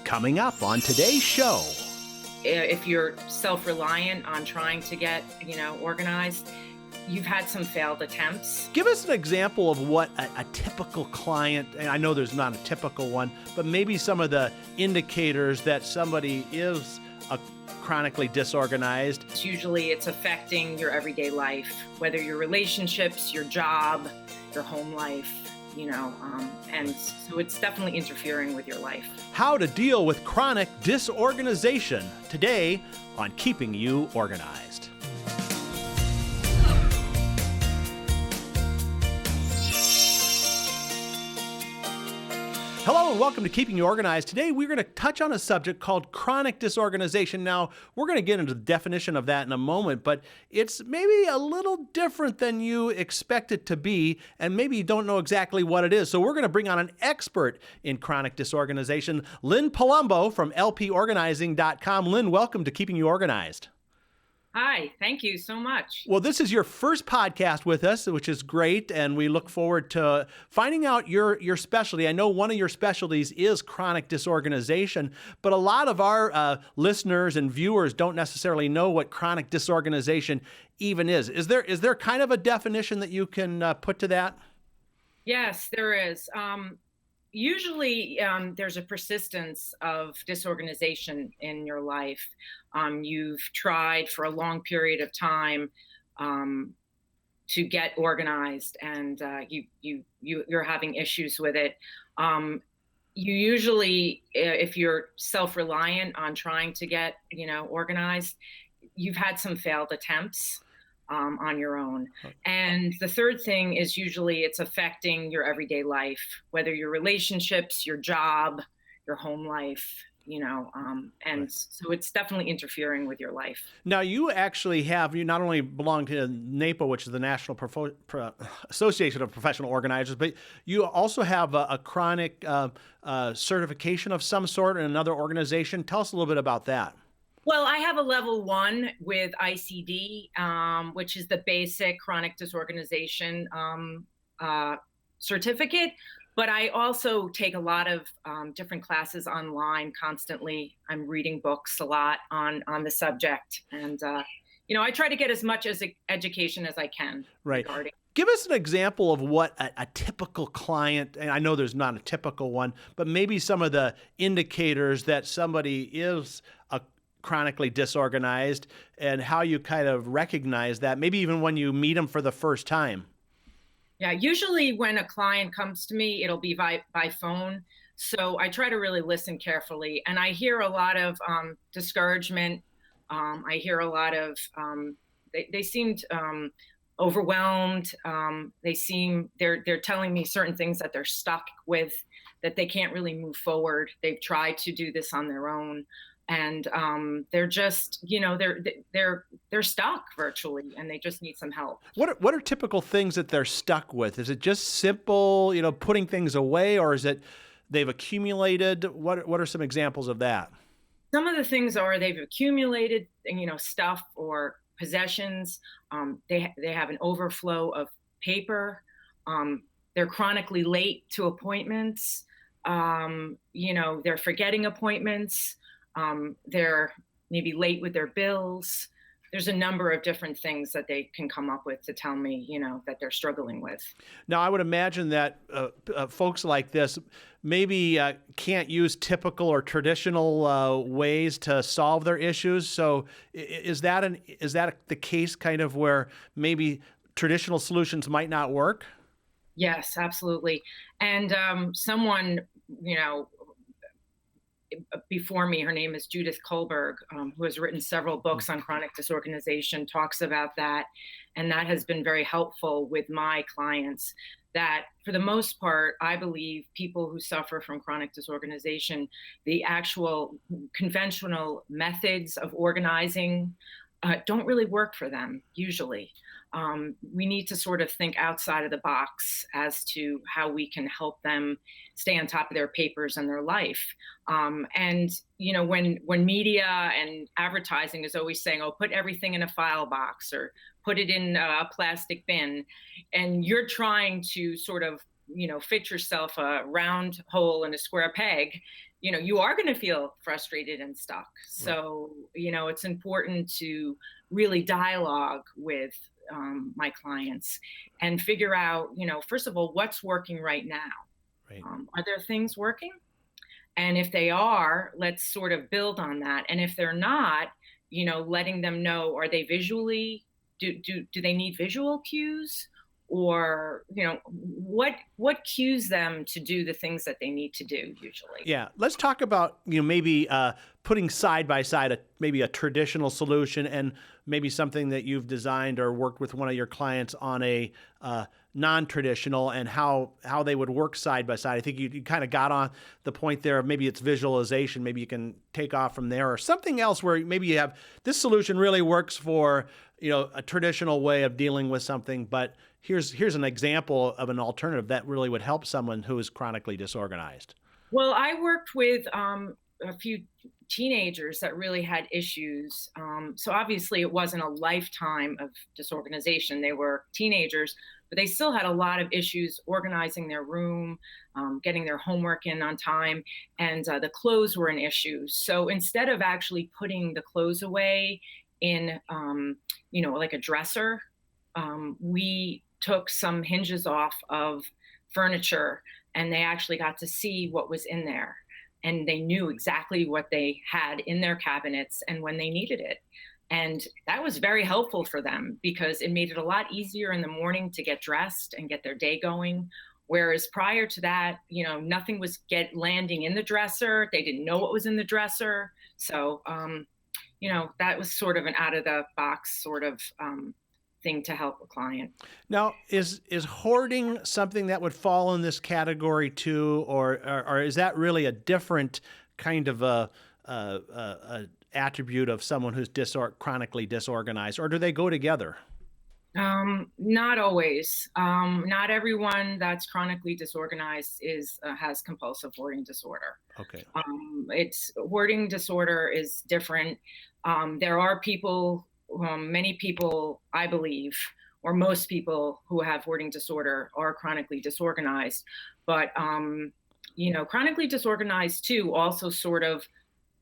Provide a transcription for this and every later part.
Coming up on today's show. If you're self-reliant on trying to get, organized, you've had some failed attempts. Give us an example of what a typical client, and I know there's not a typical one, but maybe some of the indicators that somebody is chronically disorganized. Usually it's affecting your everyday life, whether your relationships, your job, your home life, and so it's definitely interfering with your life. How to deal with chronic disorganization today on Keeping You Organized. Hello and welcome to Keeping You Organized. Today we're going to touch on a subject called chronic disorganization. Now, we're going to get into the definition of that in a moment, but it's maybe a little different than you expect it to be, and maybe you don't know exactly what it is. So we're going to bring on an expert in chronic disorganization, Lynn Palumbo from lporganizing.com. Lynn, welcome to Keeping You Organized. Hi, thank you so much. Well, this is your first podcast with us, which is great, and we look forward to finding out your specialty. I know one of your specialties is chronic disorganization, but a lot of our listeners and viewers don't necessarily know what chronic disorganization even is. Is there kind of a definition that you can put to that? Yes, there is. Usually there's a persistence of disorganization in your life. You've tried for a long period of time to get organized, and you're having issues with it. You usually, if you're self-reliant on trying to get organized, you've had some failed attempts on your own. And the third thing is usually it's affecting your everyday life, whether your relationships, your job, your home life, and so it's definitely interfering with your life. Now, you not only belong to NAPA, which is the National Association of Professional Organizers, but you also have a chronic certification of some sort in another organization. Tell us a little bit about that. Well, I have a level 1 with ICD, which is the basic chronic disorganization certificate. But I also take a lot of different classes online constantly. I'm reading books a lot on the subject. And, I try to get as much education as I can. Right. Regarding. Give us an example of what a typical client, and I know there's not a typical one, but maybe some of the indicators that somebody is chronically disorganized and how you kind of recognize that, maybe even when you meet them for the first time. Yeah, usually when a client comes to me, it'll be by phone. So I try to really listen carefully. And I hear a lot of discouragement. I hear a lot of, they seemed overwhelmed. They're telling me certain things that they're stuck with, that they can't really move forward. They've tried to do this on their own. And they're just, they're stuck virtually, and they just need some help. What are typical things that they're stuck with? Is it just simple, putting things away, or is it they've accumulated? What are some examples of that? Some of the things are they've accumulated, stuff or possessions. They have an overflow of paper. They're chronically late to appointments. They're forgetting appointments. They're maybe late with their bills. There's a number of different things that they can come up with to tell me, that they're struggling with. Now, I would imagine that folks like this maybe can't use typical or traditional ways to solve their issues. So is that the case kind of where maybe traditional solutions might not work? Yes, absolutely. And someone, before me, her name is Judith Kohlberg, who has written several books on chronic disorganization, talks about that. And that has been very helpful with my clients, that for the most part, I believe people who suffer from chronic disorganization, the actual conventional methods of organizing don't really work for them usually. We need to sort of think outside of the box as to how we can help them stay on top of their papers and their life. And, when media and advertising is always saying, oh, put everything in a file box or put it in a plastic bin, and you're trying to sort of, fit yourself a round hole in a square peg, you are going to feel frustrated and stuck. Right. So, it's important to really dialogue with my clients and figure out, first of all, what's working right now. Right. Are there things working? And if they are, let's sort of build on that. And if they're not, letting them know, are they visually, do they need visual cues? Or, what cues them to do the things that they need to do usually? Yeah, let's talk about maybe putting side by side maybe a traditional solution and maybe something that you've designed or worked with one of your clients on a non-traditional, and how they would work side by side. I think you kind of got on the point there of maybe it's visualization. Maybe you can take off from there, or something else where maybe you have this solution really works for a traditional way of dealing with something, but here's an example of an alternative that really would help someone who is chronically disorganized. Well, I worked with a few teenagers that really had issues. So obviously it wasn't a lifetime of disorganization. They were teenagers, but they still had a lot of issues organizing their room, getting their homework in on time, and the clothes were an issue. So instead of actually putting the clothes away in, like a dresser, we took some hinges off of furniture, and they actually got to see what was in there. And they knew exactly what they had in their cabinets and when they needed it. And that was very helpful for them because it made it a lot easier in the morning to get dressed and get their day going. Whereas prior to that, nothing was landing in the dresser. They didn't know what was in the dresser. So, that was sort of an out of the box sort of thing to help a client. Now, is hoarding something that would fall in this category too, or is that really a different kind of a attribute of someone who's chronically disorganized, or do they go together? Not always. Not everyone that's chronically disorganized has compulsive hoarding disorder. Okay. Hoarding disorder is different. There are people, many people, I believe, or most people who have hoarding disorder are chronically disorganized. But, chronically disorganized too also sort of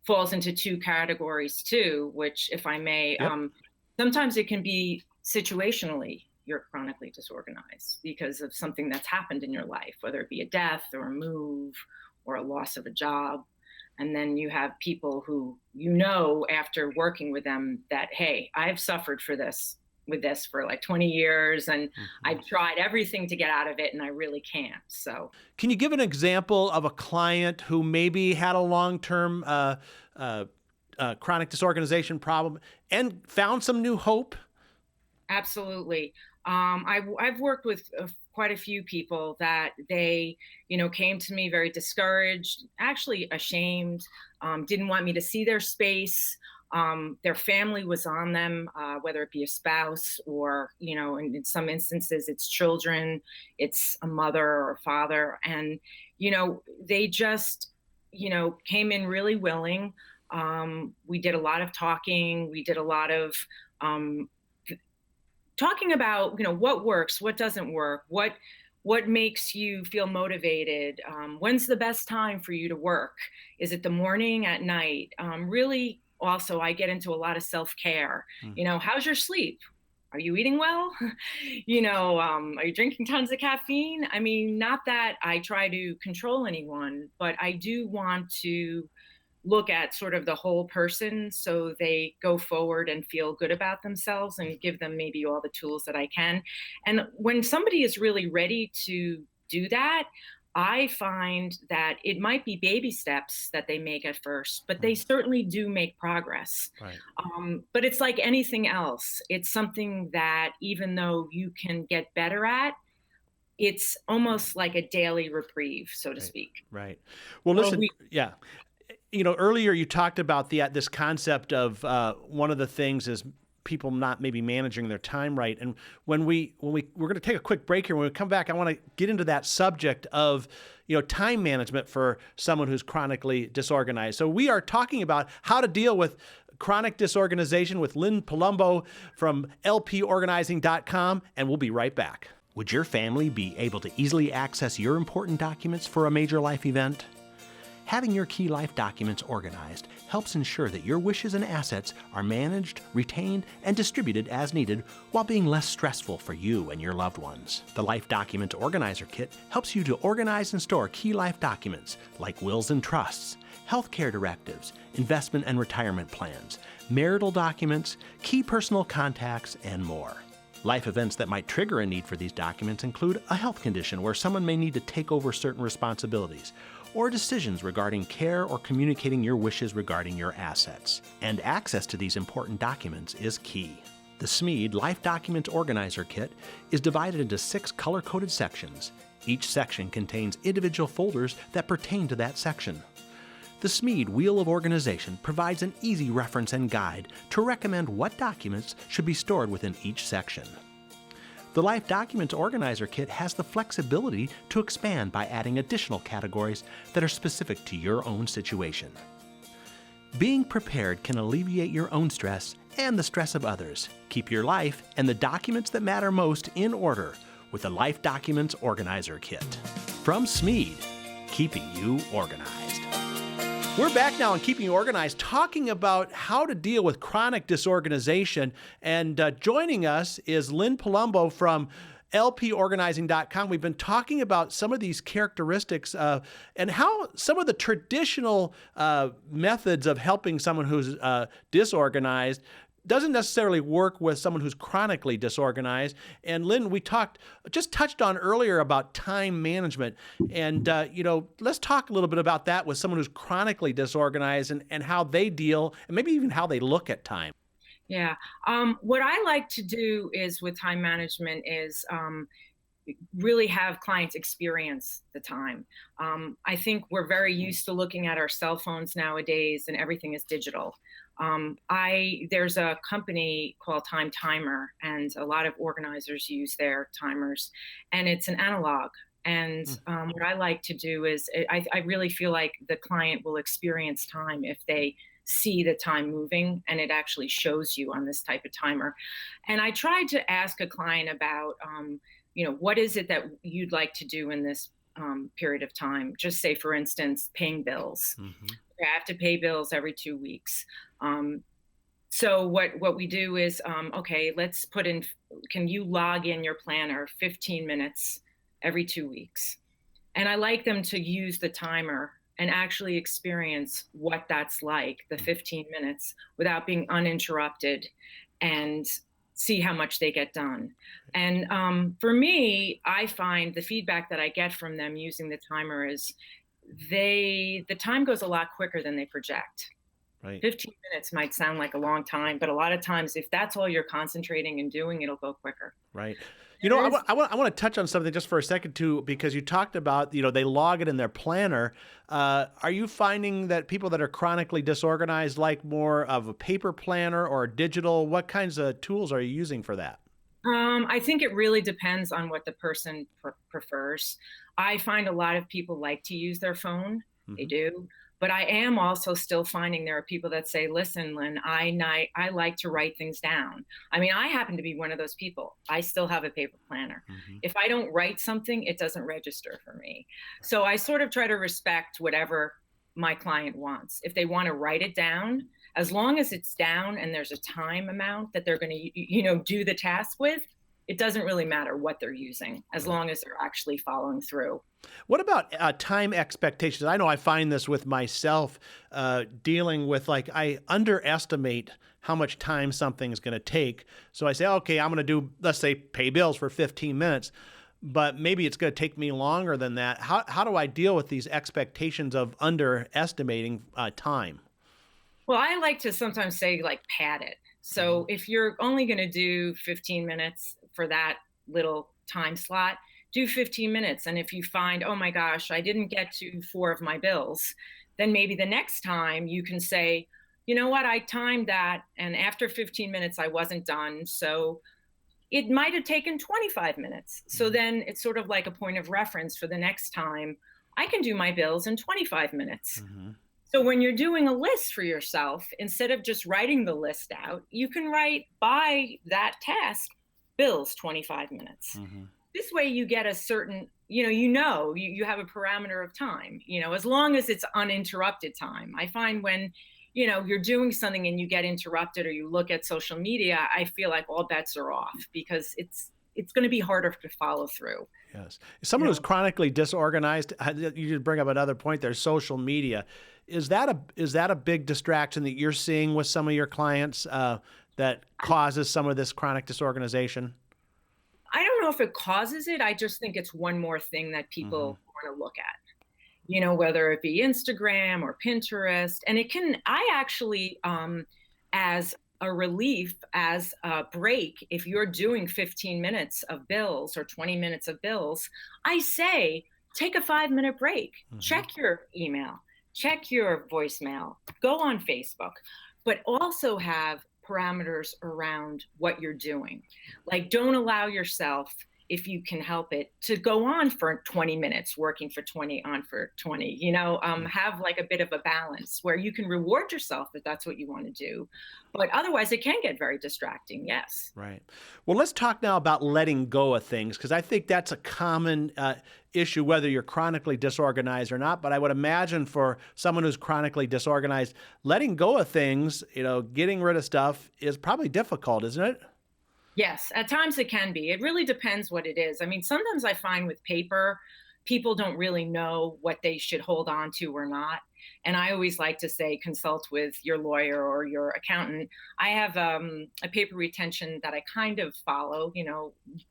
falls into two categories too, which, if I may, Yep. Sometimes it can be situationally you're chronically disorganized because of something that's happened in your life, whether it be a death or a move or a loss of a job. And then you have people who, after working with them that, hey, I've suffered with this for like 20 years and I've tried everything to get out of it and I really can't. So can you give an example of a client who maybe had a long-term chronic disorganization problem and found some new hope? Absolutely. I've worked with quite a few people that they, came to me very discouraged, actually ashamed, didn't want me to see their space. Their family was on them, whether it be a spouse or, in some instances, it's children, it's a mother or a father. And, they just, came in really willing. We did a lot of talking. We did a lot of talking about, what works, what doesn't work, what makes you feel motivated, when's the best time for you to work, is it the morning, at night? Really, also, I get into a lot of self-care. How's your sleep? Are you eating well? Are you drinking tons of caffeine? I mean, not that I try to control anyone, but I do want to look at sort of the whole person so they go forward and feel good about themselves and give them maybe all the tools that I can. And when somebody is really ready to do that, I find that it might be baby steps that they make at first, but they certainly do make progress. Right. But it's like anything else. It's something that even though you can get better at, it's almost like a daily reprieve, so to speak. Right. Well, listen, yeah. Earlier you talked about this concept of one of the things is people not maybe managing their time right. And we're going to take a quick break here. When we come back, I want to get into that subject of, time management for someone who's chronically disorganized. So we are talking about how to deal with chronic disorganization with Lynn Palumbo from lporganizing.com, and we'll be right back. Would your family be able to easily access your important documents for a major life event? Having your key life documents organized helps ensure that your wishes and assets are managed, retained, and distributed as needed while being less stressful for you and your loved ones. The Life Document Organizer Kit helps you to organize and store key life documents like wills and trusts, healthcare directives, investment and retirement plans, marital documents, key personal contacts, and more. Life events that might trigger a need for these documents include a health condition where someone may need to take over certain responsibilities, or decisions regarding care or communicating your wishes regarding your assets. And access to these important documents is key. The Smead Life Document Organizer Kit is divided into 6 color-coded sections. Each section contains individual folders that pertain to that section. The Smead Wheel of Organization provides an easy reference and guide to recommend what documents should be stored within each section. The Life Documents Organizer Kit has the flexibility to expand by adding additional categories that are specific to your own situation. Being prepared can alleviate your own stress and the stress of others. Keep your life and the documents that matter most in order with the Life Documents Organizer Kit. From Smead, keeping you organized. We're back now on Keeping You Organized, talking about how to deal with chronic disorganization. And joining us is Lynn Palumbo from lporganizing.com. We've been talking about some of these characteristics and how some of the traditional methods of helping someone who's disorganized doesn't necessarily work with someone who's chronically disorganized. And Lynn, we touched on earlier about time management. And, let's talk a little bit about that with someone who's chronically disorganized and how they deal and maybe even how they look at time. Yeah. What I like to do is with time management is really have clients experience the time. I think we're very used to looking at our cell phones nowadays and everything is digital. There's a company called Time Timer, and a lot of organizers use their timers, and it's an analog. And what I like to do is I really feel like the client will experience time if they see the time moving, and it actually shows you on this type of timer. And I tried to ask a client about, what is it that you'd like to do in this period of time? Just say, for instance, paying bills. Mm-hmm. I have to pay bills every 2 weeks. So what we do is, okay, let's put in, can you log in your planner 15 minutes every 2 weeks? And I like them to use the timer and actually experience what that's like, the 15 minutes, without being uninterrupted, and see how much they get done. And for me, I find the feedback that I get from them using the timer is the time goes a lot quicker than they project. Right. 15 minutes might sound like a long time, but a lot of times, if that's all you're concentrating and doing, it'll go quicker. Right. I want to touch on something just for a second too, because you talked about, they log it in their planner. Are you finding that people that are chronically disorganized like more of a paper planner or digital? What kinds of tools are you using for that? I think it really depends on what the person prefers. I find a lot of people like to use their phone. Mm-hmm. They do. But I am also still finding there are people that say, listen, Lynn, I like to write things down. I mean, I happen to be one of those people. I still have a paper planner. Mm-hmm. If I don't write something, it doesn't register for me. So I sort of try to respect whatever my client wants. If they want to write it down, as long as it's down and there's a time amount that they're going to, do the task with, it doesn't really matter what they're using, as long as they're actually following through. What about time expectations? I know I find this with myself, dealing with, I underestimate how much time something's going to take. So I say, okay, I'm going to do, let's say, pay bills for 15 minutes, but maybe it's going to take me longer than that. How do I deal with these expectations of underestimating time? Well, I like to sometimes say, pad it. So if you're only going to do 15 minutes for that little time slot, do 15 minutes. And if you find, oh my gosh, I didn't get to 4 of my bills, then maybe the next time you can say, you know what, I timed that, and after 15 minutes, I wasn't done. So it might have taken 25 minutes. So then it's sort of like a point of reference for the next time. I can do my bills in 25 minutes. Mm-hmm. So when you're doing a list for yourself, instead of just writing the list out, you can write by that task, bills 25 minutes. Mm-hmm. This way you get a certain you have a parameter of time, as long as it's uninterrupted time. I find when, you're doing something and you get interrupted or you look at social media, I feel like all bets are off because it's going to be harder to follow through. Yes. You Someone who's know, chronically disorganized, you just bring up another point there, social media. Is that a big distraction that you're seeing with some of your clients that causes some of this chronic disorganization? I don't know if it causes it. I just think it's one more thing that Hmm. people want to look at. Whether it be Instagram or Pinterest. And I actually, as a relief, as a break, if you're doing 15 minutes of bills or 20 minutes of bills, I say, take a 5-minute break, Hmm. check your email, check your voicemail, go on Facebook, but also have parameters around what you're doing. Like, don't allow yourself, if you can help it, to go on for 20 minutes, working for 20, on for 20. Have like a bit of a balance where you can reward yourself if that's what you want to do. But otherwise, it can get very distracting. Yes. Right. Well, let's talk now about letting go of things, because I think that's a common issue, whether you're chronically disorganized or not. But I would imagine for someone who's chronically disorganized, letting go of things, getting rid of stuff is probably difficult, isn't it? Yes, at times it can be. It really depends what it is. I mean, sometimes I find with paper, people don't really know what they should hold on to or not. And I always like to say, consult with your lawyer or your accountant. I have a paper retention that I kind of follow,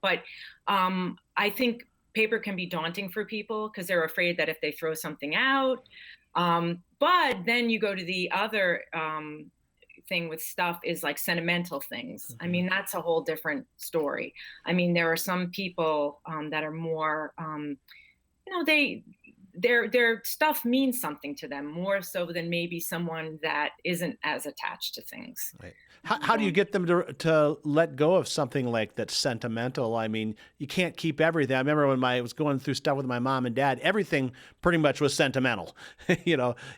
but I think paper can be daunting for people because they're afraid that if they throw something out, but then you go to the other thing with stuff is like sentimental things. I Hmm. mean, that's a whole different story. I mean, there are some people that are more, they their stuff means something to them more so than maybe someone that isn't as attached to things. Right. How do you get them to let go of something like that's sentimental? I mean, you can't keep everything. I remember when I was going through stuff with my mom and dad, everything pretty much was sentimental.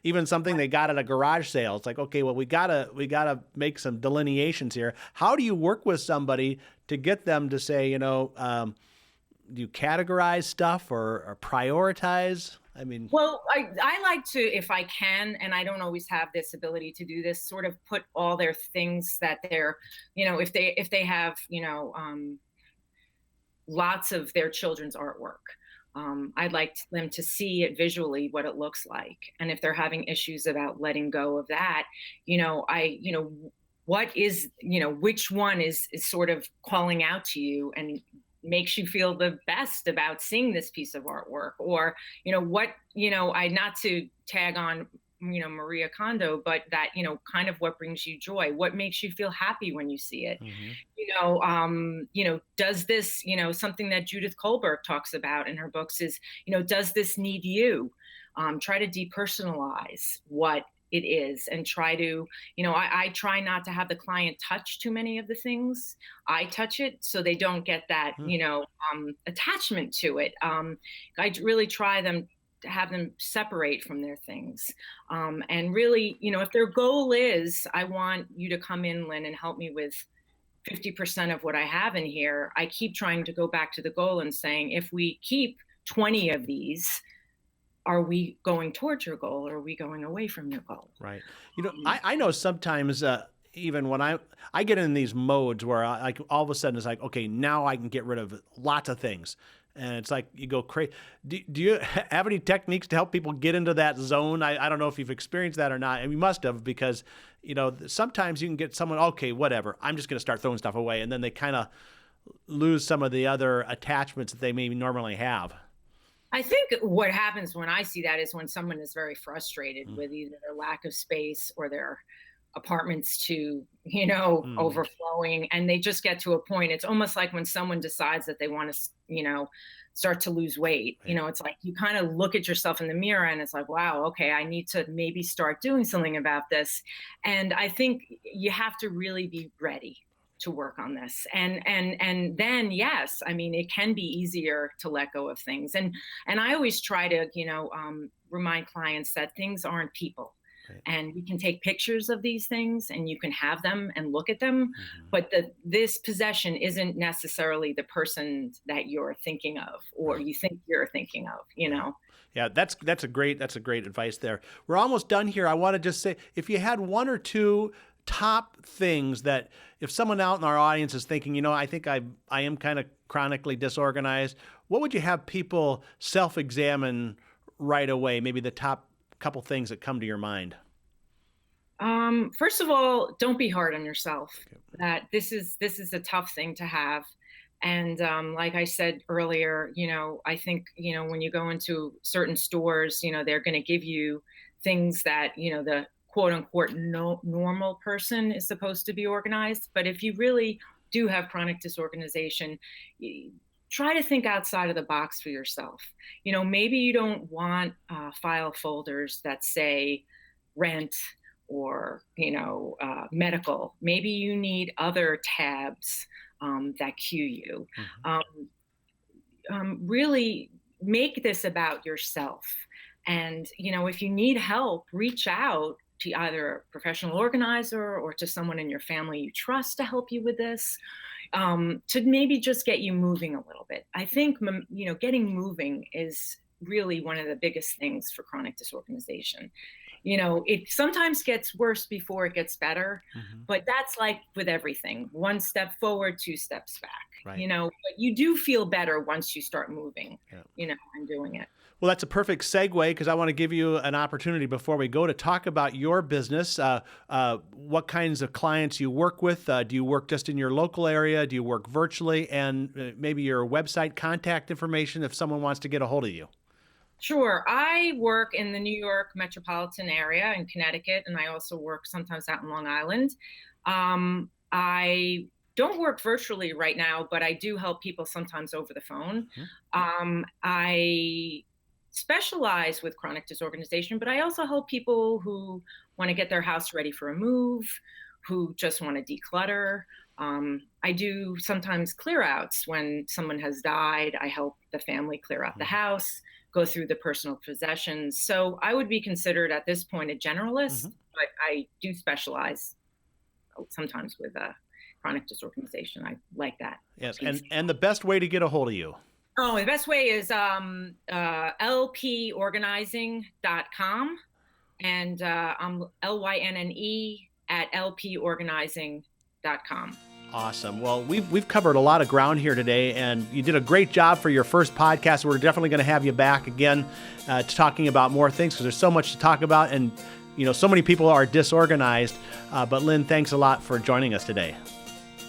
Even something they got at a garage sale. It's like, okay, well, we gotta make some delineations here. How do you work with somebody to get them to say, do you categorize stuff or prioritize? I mean, Well, I like to, if I can, and I don't always have this ability to do this, sort of put all their things that they're, if they have, lots of their children's artwork. I'd like them to see it visually, what it looks like. And if they're having issues about letting go of that, what is, which one is sort of calling out to you and makes you feel the best about seeing this piece of artwork, or what, I, not to tag on, Maria Kondo, but that, kind of what brings you joy, what makes you feel happy when you see it. mhm. Does this, something that Judith Kohlberg talks about in her books is, does this need you? Try to depersonalize what it is and try to, I try not to have the client touch too many of the things. I touch it so they don't get that, Hmm. attachment to it. I really try them to have them separate from their things. And really, if their goal is, I want you to come in, Lynn, and help me with 50% of what I have in here, I keep trying to go back to the goal and saying, if we keep 20 of these, are we going towards your goal or are we going away from your goal? Right. Um, I know sometimes even when I get in these modes where like all of a sudden it's like, okay, now I can get rid of lots of things. And it's like you go crazy. Do you have any techniques to help people get into that zone? I don't know if you've experienced that or not. And you must have, because, sometimes you can get someone, okay, whatever, I'm just going to start throwing stuff away. And then they kind of lose some of the other attachments that they maybe normally have. I think what happens when I see that is when someone is very frustrated Mm. with either their lack of space or their apartments to, Mhm. overflowing, and they just get to a point. It's almost like when someone decides that they want to, start to lose weight. Right. It's like you kind of look at yourself in the mirror and it's like, wow, okay, I need to maybe start doing something about this. And I think you have to really be ready to work on this, and then, yes, I mean, it can be easier to let go of things. And I always try to, remind clients that things aren't people. and we can take pictures of these things and you can have them and look at them. But this possession isn't necessarily the person that you're thinking of or you think you're thinking of, you know? Yeah, that's a great advice there. We're almost done here. I want to just say, if you had one or two top things that if someone out in our audience is thinking, you know, I think I am kind of chronically disorganized, what would you have people self-examine right away? Maybe the top couple things that come to your mind. First of all, don't be hard on yourself. That this is a tough thing to have. And like I said earlier, you know, I think, you know, when you go into certain stores, you know, they're going to give you things that, you know, the quote unquote normal person is supposed to be organized. But if you really do have chronic disorganization, try to think outside of the box for yourself. You know, maybe you don't want file folders that say rent or, you know, medical. Maybe you need other tabs that cue you. Really make this about yourself. And, you know, if you need help, reach out to either a professional organizer or to someone in your family you trust to help you with this, to maybe just get you moving a little bit. I think, you know, getting moving is really one of the biggest things for chronic disorganization. You know, it sometimes gets worse before it gets better, but that's like with everything. One step forward, two steps back, you know, but you do feel better once you start moving, you know, and doing it. Well, that's a perfect segue because I want to give you an opportunity before we go to talk about your business, what kinds of clients you work with. Do you work just in your local area? Do you work virtually? And maybe your website contact information if someone wants to get a hold of you. Sure. I work in the New York metropolitan area in Connecticut, and I also work sometimes out in Long Island. I don't work virtually right now, but I do help people sometimes over the phone. I specialize with chronic disorganization, but I also help people who want to get their house ready for a move, who just want to declutter. I do sometimes clear outs when someone has died. I help the family clear out the house, go through the personal possessions. So I would be considered at this point a generalist, but I do specialize sometimes with chronic disorganization. I like that. Yes, and the best way to get a hold of you. Oh, the best way is lporganizing.com, and I'm LYNNE at lporganizing.com. Awesome. Well, we've covered a lot of ground here today, and you did a great job for your first podcast. We're definitely going to have you back again talking about more things because there's so much to talk about, and you know, so many people are disorganized. But Lynn, thanks a lot for joining us today.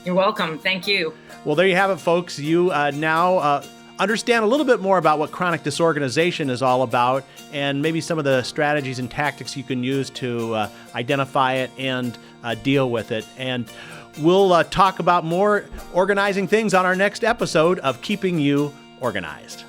You're welcome. Thank you. Well, there you have it, folks. You now understand a little bit more about what chronic disorganization is all about, and maybe some of the strategies and tactics you can use to identify it and deal with it. And we'll talk about more organizing things on our next episode of Keeping You Organized.